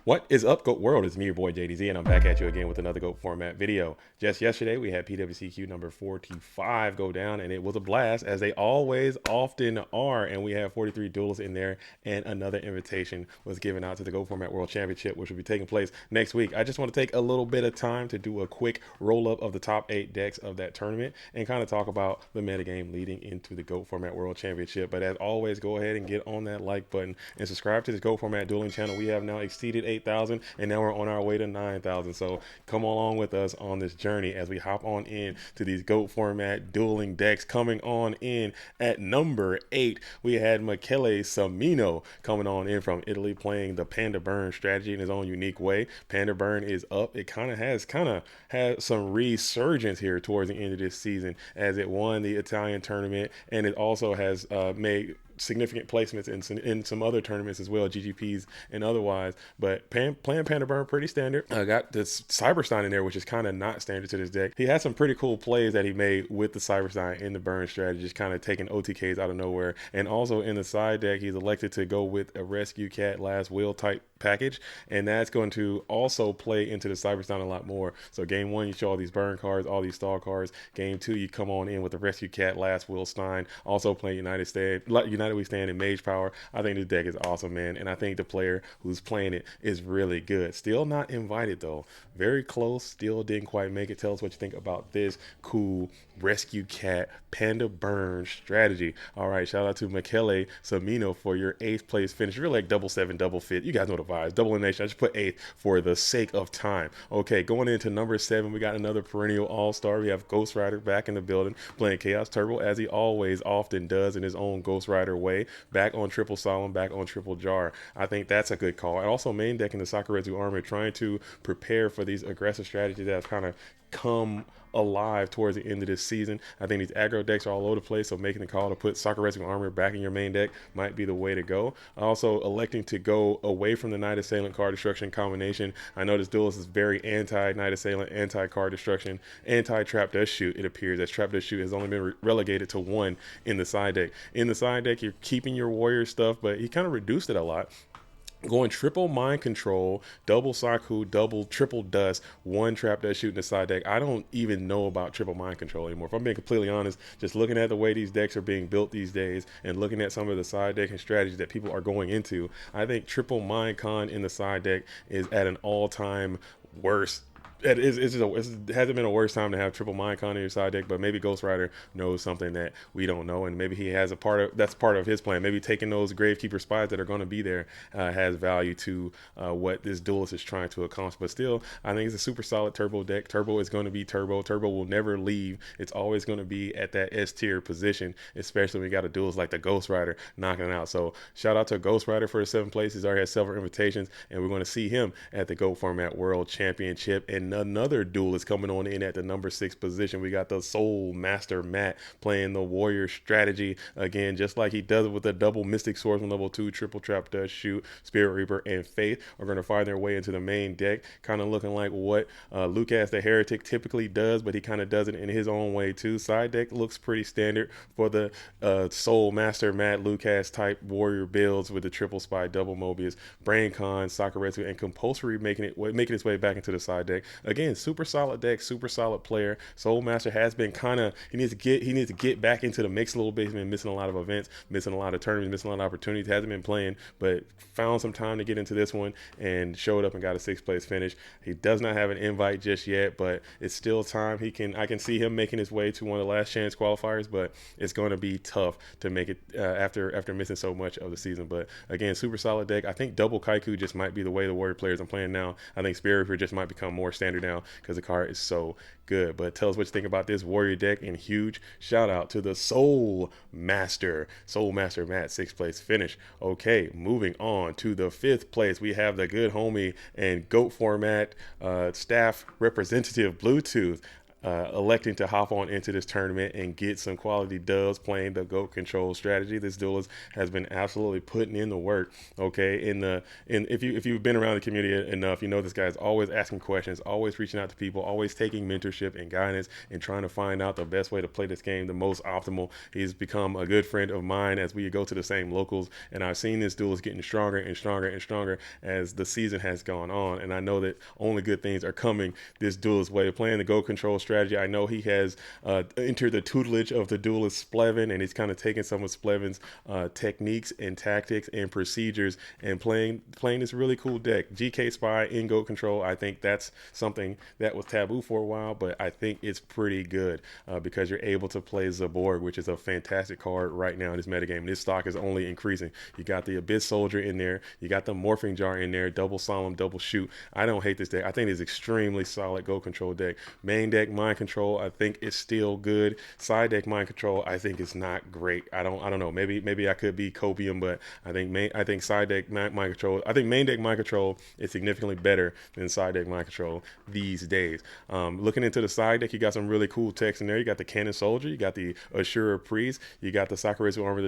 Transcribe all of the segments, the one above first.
What is up, GOAT World? It's me, your boy JDZ, and I'm back at you again with another GOAT format video. Just yesterday, we had PWCQ number 45 go down, and it was a blast, as they always often are. And we have 43 duelists in there, and another invitation was given out to the GOAT Format World Championship, which will be taking place next week. I just want to take a little bit of time to do a quick roll-up of the top 8 decks of that tournament and kind of talk about the metagame leading into the GOAT Format World Championship. But as always, go ahead and get on that like button and subscribe to the GOAT Format Dueling channel. We have now exceeded 8,000, and now we're on our way to 9,000. So come along with us on this journey as we hop on in to these GOAT Format Dueling decks. Coming on in at number 8, we had Michele Samino coming on in from Italy, playing the Panda Burn strategy in his own unique way. Panda Burn is up. It kind of had some resurgence here towards the end of this season, as it won the Italian tournament, and it also has made significant placements in some other tournaments as well, GGPs and otherwise. But playing Panda Burn pretty standard. Got this Cyberstein in there, which is kind of not standard to this deck. He had some pretty cool plays that he made with the Cyberstein in the Burn strategy, just kind of taking OTKs out of nowhere. And also in the side deck, he's elected to go with a Rescue Cat Last Will type package, and that's going to also play into the Cyberstein a lot more. So game 1, you show all these burn cards, all these stall cards. Game 2, you come on in with the Rescue Cat Last Will Stein, also playing United We Stand in Mage Power. I think this deck is awesome, man, and I think the player who's playing it is really good. Still not invited though, very close, still didn't quite make it. Tell us what you think about this cool Rescue Cat Panda Burn strategy. All right, shout out to Michele Samino for your 8th place finish. You're like double 7, double fit. You guys know the vibes. Double elimination. I just put 8th for the sake of time. Okay, going into number 7, we got another perennial all-star. We have Ghost Rider back in the building, playing Chaos Turbo, as he always often does in his own Ghost Rider way. Back on triple solemn, back on triple jar. I think that's a good call. And also main deck in the Sakuretsu armor, trying to prepare for these aggressive strategies that have kind of come alive towards the end of this season. I think these aggro decks are all over the place, so making the call to put Sakuretsu armor back in your main deck might be the way to go. Also electing to go away from the Knight Assailant card destruction combination. I know this duelist is very anti-Knight Assailant, anti-card destruction, anti-Trap Does Shoot. It appears that Trap Does Shoot has only been relegated to 1 in the side deck. In the side deck, you're keeping your warrior stuff, but he kind of reduced it a lot, going triple mind control, double Saku, double triple dust, 1 Trap Does Shoot in the side deck. I don't even know about triple mind control anymore, if I'm being completely honest. Just looking at the way these decks are being built these days and looking at some of the side deck and strategies that people are going into, I think triple mind con in the side deck is at an all-time worst. It hasn't been a worse time to have triple mind con in your side deck, but maybe Ghost Rider knows something that we don't know, and maybe he has that's part of his plan. Maybe taking those Gravekeeper spies that are going to be there has value to what this duelist is trying to accomplish. But still, I think it's a super solid turbo deck. Turbo is going to be turbo. Turbo will never leave. It's always going to be at that S tier position, especially when you got a duelist like the Ghost Rider knocking it out. So shout out to Ghost Rider for the 7th place. He's already had several invitations, and we're going to see him at the GOAT Format World Championship. And another duelist coming on in at the number 6 position. We got the Soul Master Matt playing the warrior strategy again, just like he does it with the double Mystic Swordsman level 2, triple Trap Does Shoot, Spirit Reaper, and Faith are going to find their way into the main deck, kind of looking like what Lucas the Heretic typically does, but he kind of does it in his own way too. Side deck looks pretty standard for the Soul Master Matt Lucas type warrior builds, with the triple spy, double Mobius, Brain Con, Sakuretsu, and compulsory making its way back into the side deck. Again, super solid deck, super solid player. Soul Master has been he needs to get back into the mix a little bit. He's been missing a lot of events, missing a lot of tournaments, missing a lot of opportunities. Hasn't been playing, but found some time to get into this one and showed up and got a 6th place finish. He does not have an invite just yet, but it's still time. I can see him making his way to one of the last chance qualifiers, but it's going to be tough to make it after missing so much of the season. But again, super solid deck. I think double Kaiku just might be the way the warrior players I'm playing now. I think Spirit Reaper just might become more standard now because the card is so good. But tell us what you think about this warrior deck, and huge shout out to the Soul Master Matt, 6th place finish. Okay, moving on to the 5th place, we have the good homie and GOAT Format staff representative Bluetooth. electing to hop on into this tournament and get some quality dubs playing the GOAT control strategy. This duelist has been absolutely putting in the work. Okay, if you've been around the community enough, you know this guy is always asking questions, always reaching out to people, always taking mentorship and guidance and trying to find out the best way to play this game, the most optimal. He's become a good friend of mine as we go to the same locals, and I've seen this duelist getting stronger and stronger and stronger as the season has gone on, and I know that only good things are coming this duelist way. Playing the GOAT control strategy, I know he has entered the tutelage of the duelist Splevin, and he's kind of taken some of Splevin's techniques and tactics and procedures and playing this really cool deck. GK Spy in GOAT control, I think that's something that was taboo for a while, but I think it's pretty good because you're able to play Zaborg, which is a fantastic card right now in this metagame. This stock is only increasing. You got the Abyss Soldier in there, you got the Morphing Jar in there, double Solemn, double Shoot. I don't hate this deck. I think it's extremely solid GOAT control deck. Main deck Mind Control, I think it's still good. Side deck Mind Control, I think it's not great. I don't know. Maybe I could be copium, but I think side deck Mind Control. I think main deck Mind Control is significantly better than side deck Mind Control these days. Looking into the side deck, you got some really cool text in there. You got the Cannon Soldier, you got the Assurer Priest, you got the Sakurazu Armor with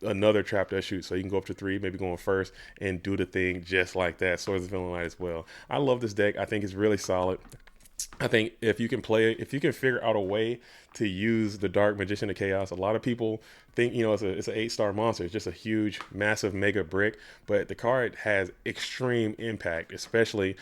another trap that shoots, so you can go up to 3, maybe going first and do the thing just like that. Swords of Villain Light as well. I love this deck. I think it's really solid. I think if you can figure out a way to use the Dark Magician of Chaos, a lot of people think, it's an 8-star monster. It's just a huge, massive mega brick, but the card has extreme impact, especially,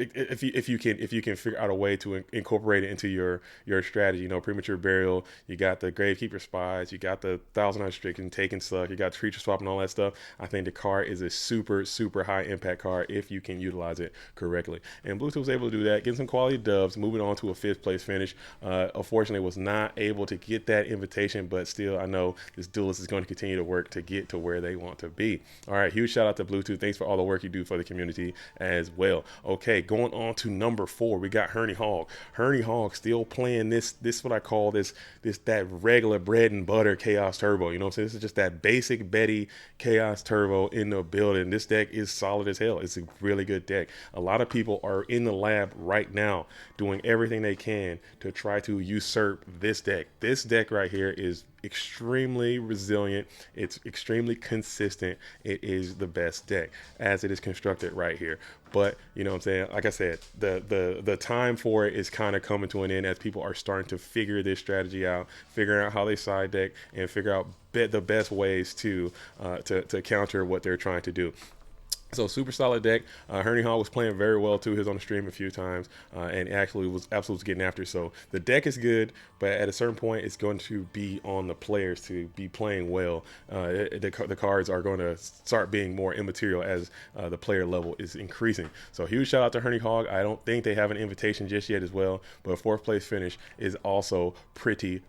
if you can figure out a way to incorporate it into your strategy. Premature Burial, you got the Gravekeeper Spies, you got the Thousand Eye Stricken, Taken Suck, you got Creature Swap and all that stuff. I think the card is a super, super high impact card if you can utilize it correctly. And Bluetooth was able to do that, getting some quality dubs, moving on to a 5th place finish. Unfortunately, was not able to get that invitation, but still, I know this duelist is going to continue to work to get to where they want to be. All right, huge shout out to Bluetooth. Thanks for all the work you do for the community as well. Okay, going on to number 4, we got Herney Hog. Herney Hog still playing this what I call that regular bread and butter Chaos Turbo. You know what I'm saying? This is just that basic Betty Chaos Turbo in the building. This deck is solid as hell. It's a really good deck. A lot of people are in the lab right now doing everything they can to try to usurp this deck. This deck right here is extremely resilient. It's extremely consistent. It is the best deck as it is constructed right here. But you know what I'm saying, like I said, the time for it is kind of coming to an end as people are starting to figure this strategy out, figuring out how they side deck and figure out the best ways to counter what they're trying to do. So super solid deck. Herney Hall was playing very well too. He was on the stream a few times and actually was absolutely getting after. So the deck is good, but at a certain point, it's going to be on the players to be playing well. The cards are going to start being more immaterial as the player level is increasing. So huge shout out to Herney Hog. I don't think they have an invitation just yet as well, but a 4th place finish is also pretty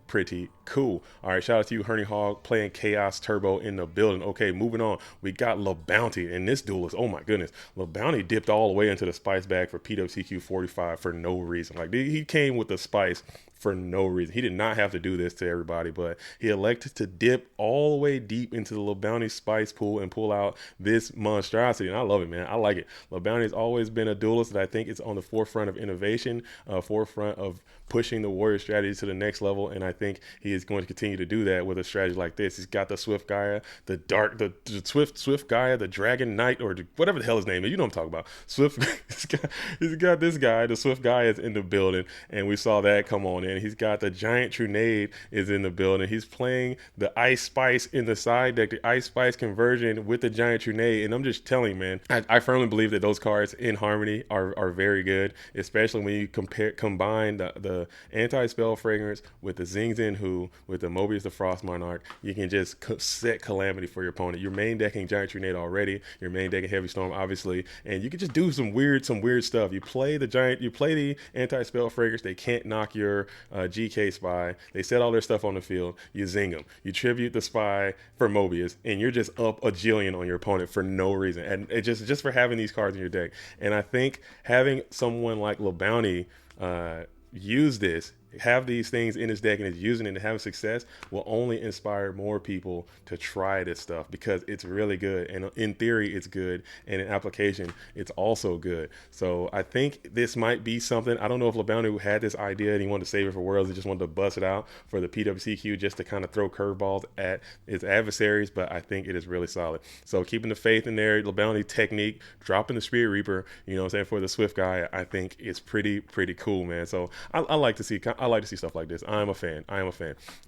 cool. All right, shout out to you, Herney Hog, playing Chaos Turbo in the building. Okay, moving on. We got La Bounty in this duel. Oh my goodness, La Bounty dipped all the way into the spice bag for PWCQ 45 for no reason. Like he came with the spice for no reason. He did not have to do this to everybody, but he elected to dip all the way deep into the La Bounty spice pool and pull out this monstrosity. And I love it, man. I like it. La Bounty has always been a duelist that I think is on the forefront of innovation, forefront of pushing the warrior strategy to the next level. And I think he is going to continue to do that with a strategy like this. He's got the Swift Gaia, the Swift Gaia, the Dragon Knight, or whatever the hell his name is. You know what I'm talking about. He's got this guy, the Swift Gaia is in the building, and we saw that come on in. He's got the Giant Trunade is in the building. He's playing the Ice Spice in the side deck, the Ice Spice conversion with the Giant Trunade. And I'm just telling you, man, I firmly believe that those cards in harmony are very good, especially when you combine the anti-spell fragrance with the Zing Zin Hu, with the Mobius the Frost Monarch. You can just set calamity for your opponent. You're main decking Giant Trunade already. You're main decking Heavy Storm, obviously, and you can just do some weird stuff. You play the anti-spell fragrance. They can't knock your GK Spy. They set all their stuff on the field. You zing them. You tribute the Spy for Mobius, and you're just up a jillion on your opponent for no reason, and it just for having these cards in your deck. And I think having someone like La Bounty use this have these things in his deck and is using it and having success will only inspire more people to try this stuff because it's really good. And in theory, it's good. And in application, it's also good. So I think this might be something. I don't know if LeBounty had this idea and he wanted to save it for Worlds and just wanted to bust it out for the PWCQ just to kind of throw curveballs at his adversaries. But I think it is really solid. So keeping the faith in there, LeBounty technique, dropping the Spirit Reaper, you know what I'm saying, for the Swift guy, I think it's pretty cool, man. So I like to see stuff like this. I am a fan.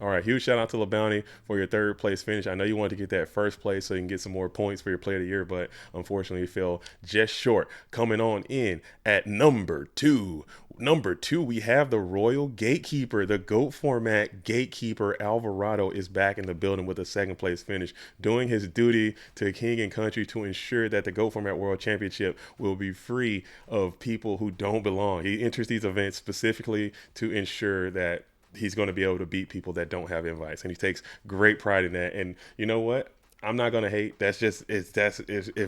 All right, huge shout out to LeBounty for your third place finish. I know you wanted to get that first place so you can get some more points for your Player of the Year, but unfortunately you fell just short. Coming on in at number two, we have the Royal Gatekeeper, the GOAT format Gatekeeper. Alvarado is back in the building with a second place finish, doing his duty to king and country to ensure that the GOAT format World Championship will be free of people who don't belong. He enters these events specifically to ensure that he's going to be able to beat people that don't have invites, and he takes great pride in that. And you know what? I'm not gonna hate. That's just if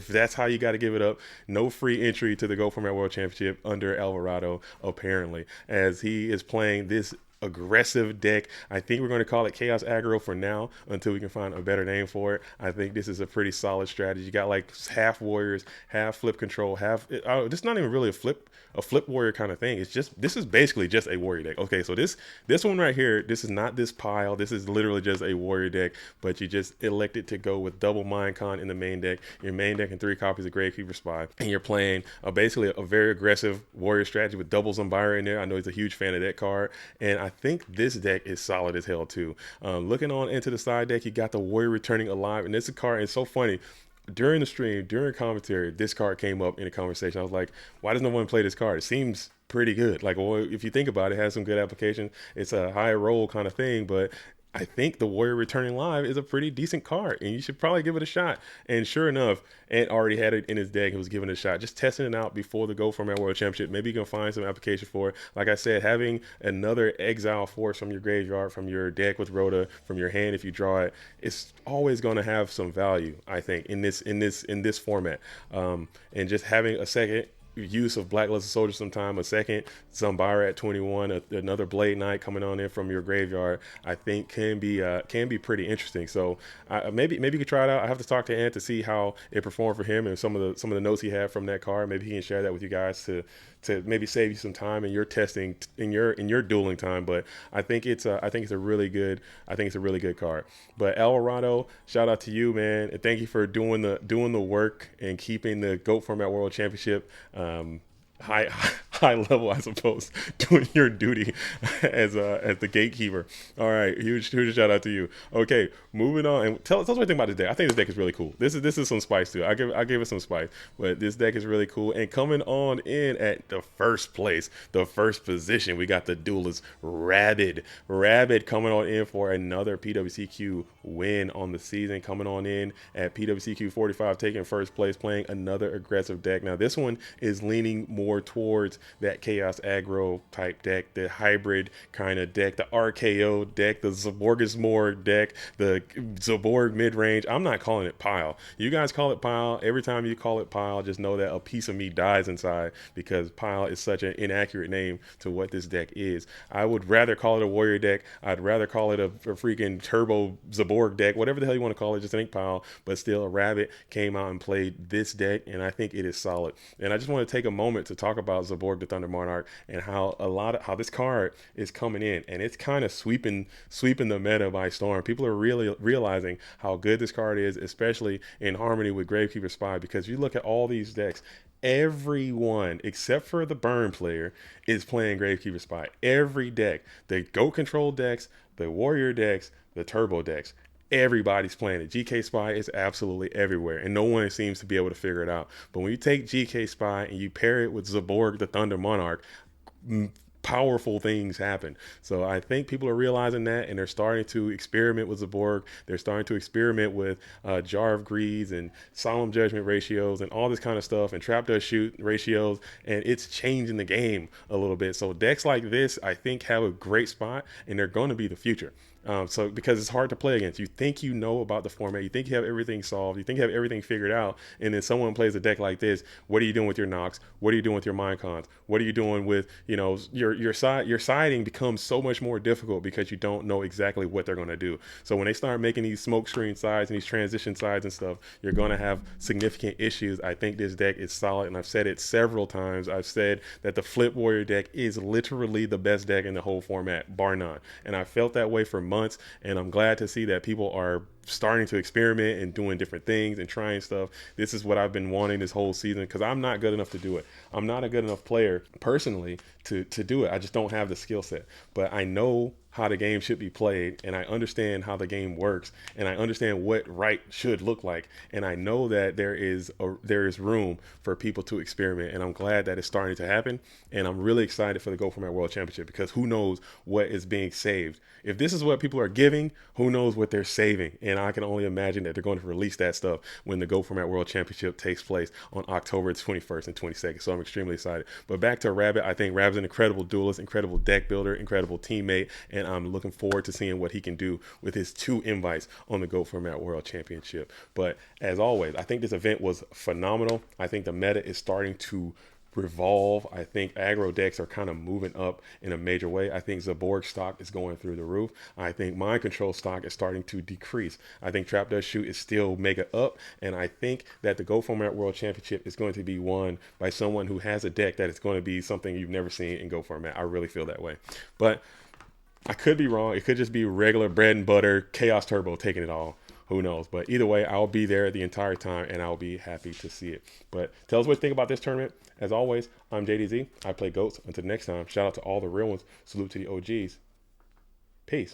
that's how you got to give it up. No free entry to the Go Format World Championship under Alvarado, apparently, as he is playing this aggressive deck. I think we're going to call it Chaos Aggro for now until we can find a better name for it. I think this is a pretty solid strategy. You got like half warriors, half flip control, half. This is not even really a flip warrior kind of thing. It's just, this is basically just a warrior deck. Okay, so this one right here, this is not this pile. This is literally just a warrior deck, but you just elected to go with double Minecon in the main deck. Your main deck and 3 copies of Gravekeeper Spy, and you're playing basically a very aggressive warrior strategy with double Zumbira in there. I know he's a huge fan of that card, and I think this deck is solid as hell too. Looking on into the side deck, you got the Warrior Returning Alive, and this card is so funny. During the stream, during commentary, this card came up in a conversation. I was like, why does no one play this card? It seems pretty good. Like, well, if you think about it, it has some good application. It's a high roll kind of thing, but I think the Warrior Returning Live is a pretty decent card, and you should probably give it a shot. And sure enough, Ant already had it in his deck and was giving it a shot, just testing it out before the Go Format World Championship. Maybe you can find some application for it. Like I said, having another Exile Force from your graveyard, from your deck with Rhoda, from your hand if you draw it, it's always going to have some value, I think, in this format. And just having a second use of Blacklisted Soldier sometime, a second Zumbira at 21, another Blade Knight coming on in from your graveyard, I think can be pretty interesting. So maybe you could try it out. I have to talk to Ant to see how it performed for him and some of the notes he had from that card. Maybe he can share that with you guys to maybe save you some time in your testing, in your dueling time. But I think it's a really good card. But Alvarado, shout out to you, man, and thank you for doing the work and keeping the GOAT Format World Championship high level, I suppose, doing your duty as the gatekeeper. All right, huge shout out to you. Okay, moving on, and tell us what you think about this deck. I think this deck is really cool. This is some spice too. I give it some spice, but this deck is really cool. And coming on in at the first place, the first position, we got the duelist Rabid coming on in for another PWCQ win on the season. Coming on in at PWCQ 45, taking first place, playing another aggressive deck. Now this one is leaning more towards that Chaos Aggro type deck, the hybrid kind of deck, the RKO deck, the Zaborgismore deck, the Zaborg mid-range. I'm not calling it pile. You guys call it pile. Every time you call it pile, just know that a piece of me dies inside, because pile is such an inaccurate name to what this deck is. I would rather call it a warrior deck. I'd rather call it a freaking turbo Zaborg deck, whatever the hell you want to call it. Just think pile, but still, a Rabbit came out and played this deck, and I think it is solid. And I just want to take a moment to talk about Zaborg the Thunder Monarch and how how this card is coming in, and it's kind of sweeping the meta by storm. People are really realizing how good this card is, especially in harmony with Gravekeeper Spy, because you look at all these decks, everyone except for the burn player is playing Gravekeeper Spy. Every deck, the Go Control decks, the Warrior decks, the Turbo decks, everybody's playing it. GK Spy is absolutely everywhere, and no one seems to be able to figure it out. But when you take GK Spy and you pair it with Zaborg the Thunder Monarch, powerful things happen. So I think people are realizing that, and they're starting to experiment with Zaborg. They're starting to experiment with Jar of Greeds and Solemn Judgment ratios and all this kind of stuff, and Trap Does Shoot ratios, and it's changing the game a little bit. So decks like this, I think, have a great spot, and they're going to be the future. So because it's hard to play against. You think you know about the format, you think you have everything solved, you think you have everything figured out, and then someone plays a deck like this. What are you doing with your Nox? What are you doing with your Mind Cons? What are you doing with, you know, your siding becomes so much more difficult because you don't know exactly what they're going to do. So when they start making these smoke screen sides and these transition sides and stuff, you're going to have significant issues. I think this deck is solid, and I've said it several times. I've said that the Flip Warrior deck is literally the best deck in the whole format, bar none. And I felt that way for months, and I'm glad to see that people are starting to experiment and doing different things and trying stuff. This is what I've been wanting this whole season because I'm not good enough to do it. I'm not a good enough player personally to do it. I just don't have the skill set. But I know how the game should be played, and I understand how the game works, and I understand what right should look like, and I know that there is room for people to experiment, and I'm glad that it's starting to happen, and I'm really excited for the Go Format World Championship because who knows what is being saved. If this is what people are giving, who knows what they're saving, and I can only imagine that they're going to release that stuff when the Go Format World Championship takes place on October 21st and 22nd, so I'm extremely excited. But back to Rabbit, I think Rabbit's an incredible duelist, incredible deck builder, incredible teammate, and I'm looking forward to seeing what he can do with his 2 invites on the Go Format World Championship. But as always, I think this event was phenomenal. I think the meta is starting to revolve. I think aggro decks are kind of moving up in a major way. I think Zaborg stock is going through the roof. I think mind control stock is starting to decrease. I think Trap Does Shoot is still mega up, and I think that the Go Format World Championship is going to be won by someone who has a deck that is going to be something you've never seen in Go Format. I really feel that way. But I could be wrong. It could just be regular bread and butter Chaos Turbo taking it all. Who knows? But either way, I'll be there the entire time, and I'll be happy to see it. But tell us what you think about this tournament. As always, I'm JDZ. I play GOATs. Until next time, shout out to all the real ones. Salute to the OGs.